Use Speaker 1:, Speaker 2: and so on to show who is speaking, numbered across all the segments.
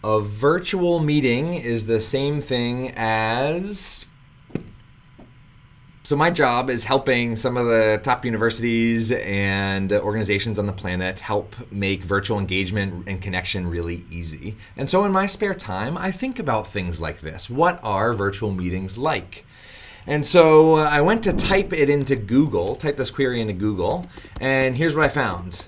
Speaker 1: A virtual meeting is the same thing as... So my job is helping some of the top universities and organizations on the planet help make virtual engagement and connection really easy. And so in my spare time, I think about things like this. What are virtual meetings like? And so I went to type this query into Google, and here's what I found.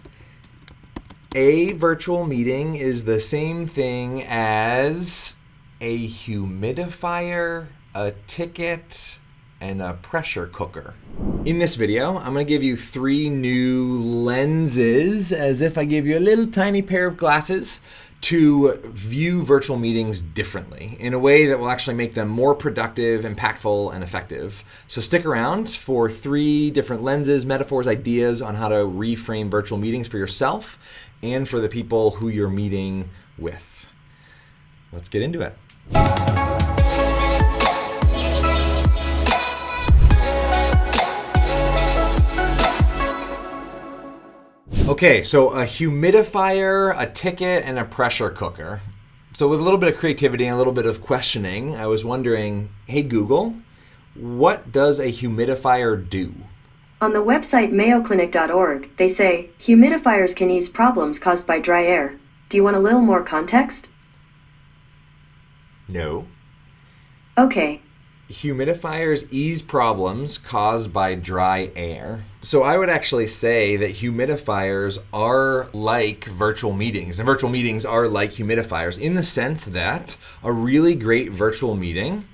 Speaker 1: A virtual meeting is the same thing as a humidifier, a ticket, and a pressure cooker. In this video, I'm going to give you 3 new lenses, as if I gave you a little tiny pair of glasses, to view virtual meetings differently in a way that will actually make them more productive, impactful, and effective. So stick around for 3 different lenses, metaphors, ideas on how to reframe virtual meetings for yourself and for the people who you're meeting with. Let's get into it. Okay, so a humidifier, a ticket, and a pressure cooker. So with a little bit of creativity and a little bit of questioning, I was wondering, hey Google, what does a humidifier do?
Speaker 2: On the website mayoclinic.org, they say, humidifiers can ease problems caused by dry air. Do you want a little more context?
Speaker 1: No.
Speaker 2: Okay.
Speaker 1: Humidifiers ease problems caused by dry air. So I would actually say that humidifiers are like virtual meetings, and virtual meetings are like humidifiers in the sense that a really great virtual meeting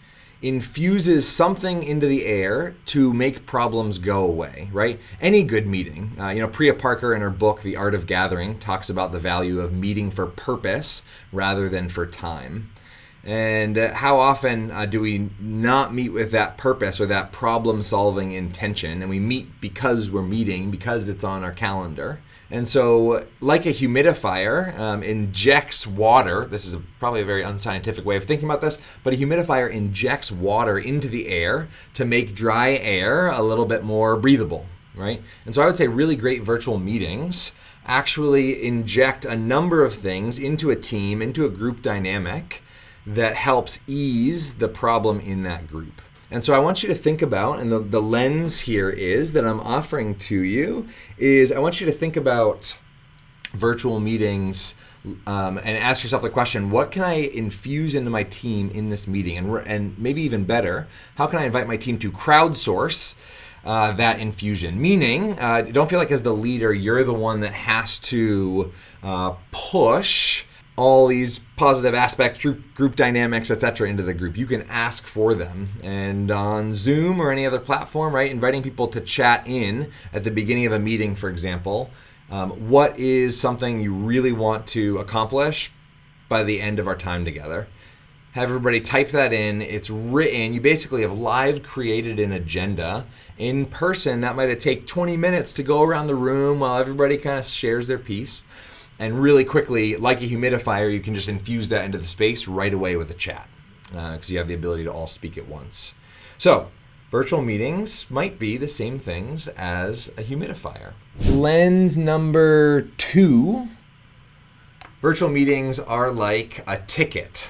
Speaker 1: infuses something into the air to make problems go away, right? Any good meeting. Priya Parker in her book, The Art of Gathering, talks about the value of meeting for purpose rather than for time. And how often do we not meet with that purpose or that problem-solving intention, and we meet because we're meeting, because it's on our calendar. And so, like a humidifier injects water, this is probably a very unscientific way of thinking about this, but a humidifier injects water into the air to make dry air a little bit more breathable, right? And so I would say really great virtual meetings actually inject a number of things into a team, into a group dynamic that helps ease the problem in that group. And so I want you to think about, and the lens here is that I'm offering to you, is I want you to think about virtual meetings and ask yourself the question, what can I infuse into my team in this meeting? And maybe even better, how can I invite my team to crowdsource that infusion? Meaning, don't feel like as the leader, you're the one that has to push all these positive aspects, group dynamics, etc. into the group. You can ask for them. And on Zoom or any other platform, right, inviting people to chat in at the beginning of a meeting, for example, what is something you really want to accomplish by the end of our time together? Have everybody type that in. It's written. You basically have live created an agenda. In person, that might take 20 minutes to go around the room while everybody kind of shares their piece. And really quickly, like a humidifier, you can just infuse that into the space right away with a chat because you have the ability to all speak at once. So virtual meetings might be the same things as a humidifier. Lens number 2, virtual meetings are like a ticket.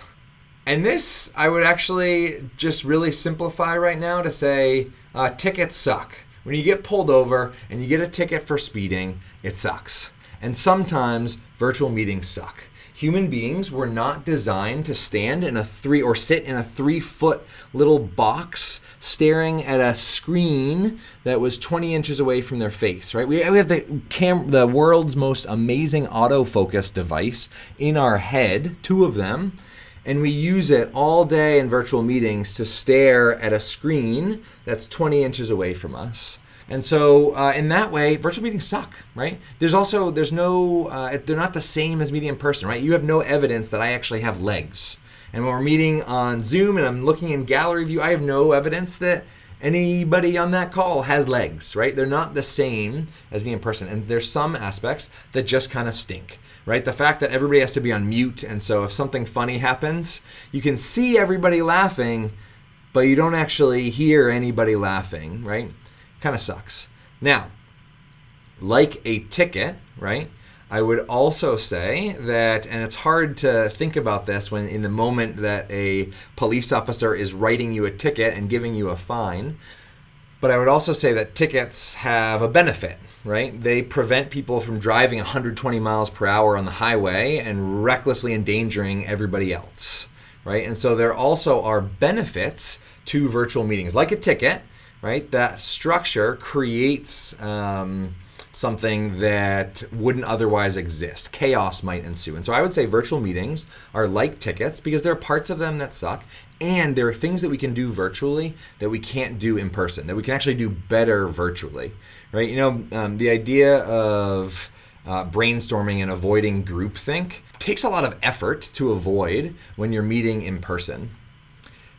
Speaker 1: And this, I would actually just really simplify right now to say tickets suck. When you get pulled over and you get a ticket for speeding, it sucks. And sometimes virtual meetings suck. Human beings were not designed to stand in sit in a 3-foot little box staring at a screen that was 20 inches away from their face, right? We have the world's most amazing autofocus device in our head, 2 of them, and we use it all day in virtual meetings to stare at a screen that's 20 inches away from us. And so in that way, virtual meetings suck, right? they're not the same as meeting in person, right? You have no evidence that I actually have legs. And when we're meeting on Zoom and I'm looking in gallery view, I have no evidence that anybody on that call has legs, right? They're not the same as being in person. And there's some aspects that just kind of stink, right? The fact that everybody has to be on mute. And so if something funny happens, you can see everybody laughing, but you don't actually hear anybody laughing, right? Kind of sucks. Now, like a ticket, right? I would also say that, and it's hard to think about this when in the moment that a police officer is writing you a ticket and giving you a fine, but I would also say that tickets have a benefit, right? They prevent people from driving 120 miles per hour on the highway and recklessly endangering everybody else, right? And so there also are benefits to virtual meetings. Like a ticket, right? That structure creates something that wouldn't otherwise exist. Chaos might ensue. And so I would say virtual meetings are like tickets because there are parts of them that suck, and there are things that we can do virtually that we can't do in person, that we can actually do better virtually, right? You know, the idea of brainstorming and avoiding groupthink takes a lot of effort to avoid when you're meeting in person,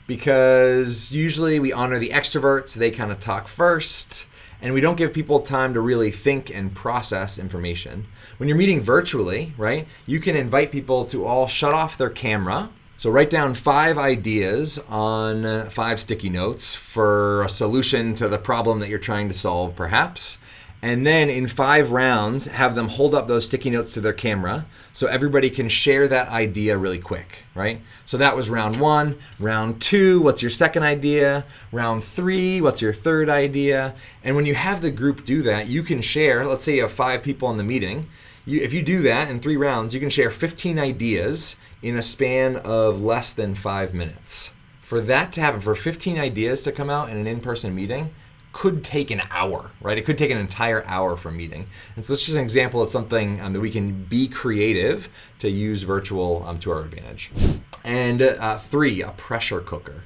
Speaker 1: because usually we honor the extroverts, they kind of talk first, and we don't give people time to really think and process information. When you're meeting virtually, right, you can invite people to all shut off their camera. So write down 5 ideas on 5 sticky notes for a solution to the problem that you're trying to solve, perhaps. And then in 5 rounds, have them hold up those sticky notes to their camera so everybody can share that idea really quick, right? So that was round 1. Round 2, what's your second idea? Round 3, what's your third idea? And when you have the group do that, you can share, let's say you have 5 people in the meeting. If you do that in 3 rounds, you can share 15 ideas in a span of less than 5 minutes. For that to happen, for 15 ideas to come out in an in-person meeting, could take an hour, right? It could take an entire hour for a meeting. And so this is just an example of something that we can be creative to use virtual to our advantage. And 3, a pressure cooker.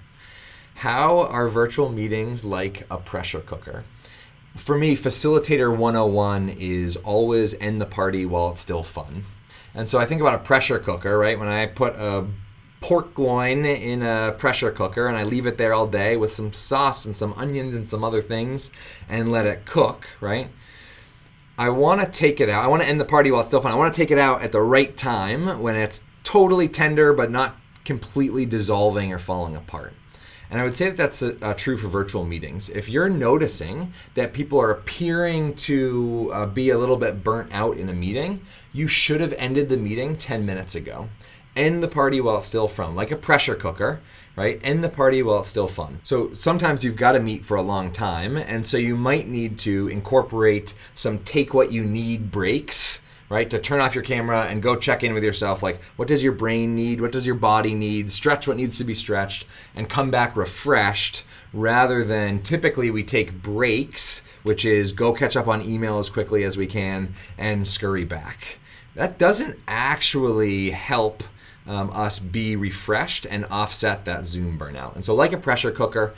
Speaker 1: How are virtual meetings like a pressure cooker? For me, Facilitator 101 is always end the party while it's still fun. And so I think about a pressure cooker, right? When I put a pork loin in a pressure cooker and I leave it there all day with some sauce and some onions and some other things and let it cook, right? I want to take it out. I want to end the party while it's still fun. I want to take it out at the right time when it's totally tender but not completely dissolving or falling apart. And I would say that that's true for virtual meetings. If you're noticing that people are appearing to be a little bit burnt out in a meeting, you should have ended the meeting 10 minutes ago. End the party while it's still fun, like a pressure cooker, right? End the party while it's still fun. So sometimes you've got to meet for a long time, and so you might need to incorporate some take what you need breaks, right? To turn off your camera and go check in with yourself, like what does your brain need? What does your body need? Stretch what needs to be stretched and come back refreshed, rather than typically we take breaks, which is go catch up on email as quickly as we can and scurry back. That doesn't actually help us be refreshed and offset that Zoom burnout. And so like a pressure cooker,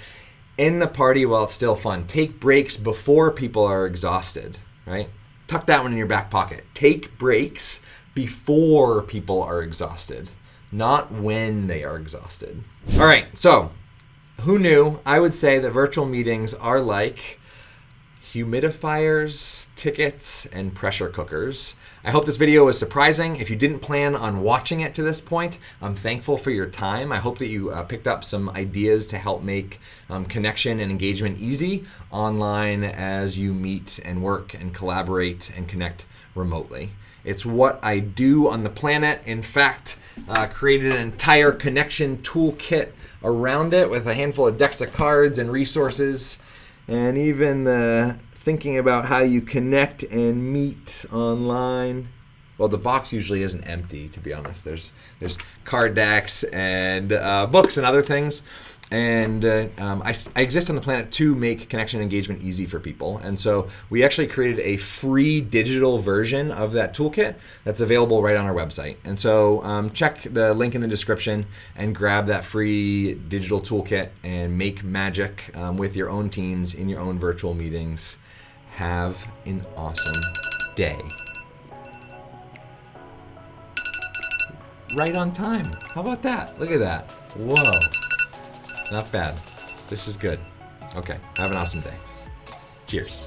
Speaker 1: end the party while it's still fun. Take breaks before people are exhausted, right? Tuck that one in your back pocket. Take breaks before people are exhausted, not when they are exhausted. All right, so who knew? I would say that virtual meetings are like humidifiers, tickets, and pressure cookers. I hope this video was surprising. If you didn't plan on watching it to this point, I'm thankful for your time. I hope that you picked up some ideas to help make connection and engagement easy online as you meet and work and collaborate and connect remotely. It's what I do on the planet. In fact, created an entire connection toolkit around it with a handful of decks of cards and resources, and even thinking about how you connect and meet online. Well, the box usually isn't empty, to be honest. There's card decks and books and other things. And I exist on the planet to make connection and engagement easy for people. And so we actually created a free digital version of that toolkit that's available right on our website. And so check the link in the description and grab that free digital toolkit and make magic with your own teams in your own virtual meetings. Have an awesome day. Right on time. How about that? Look at that. Whoa. Not bad. This is good. Okay. Have an awesome day. Cheers.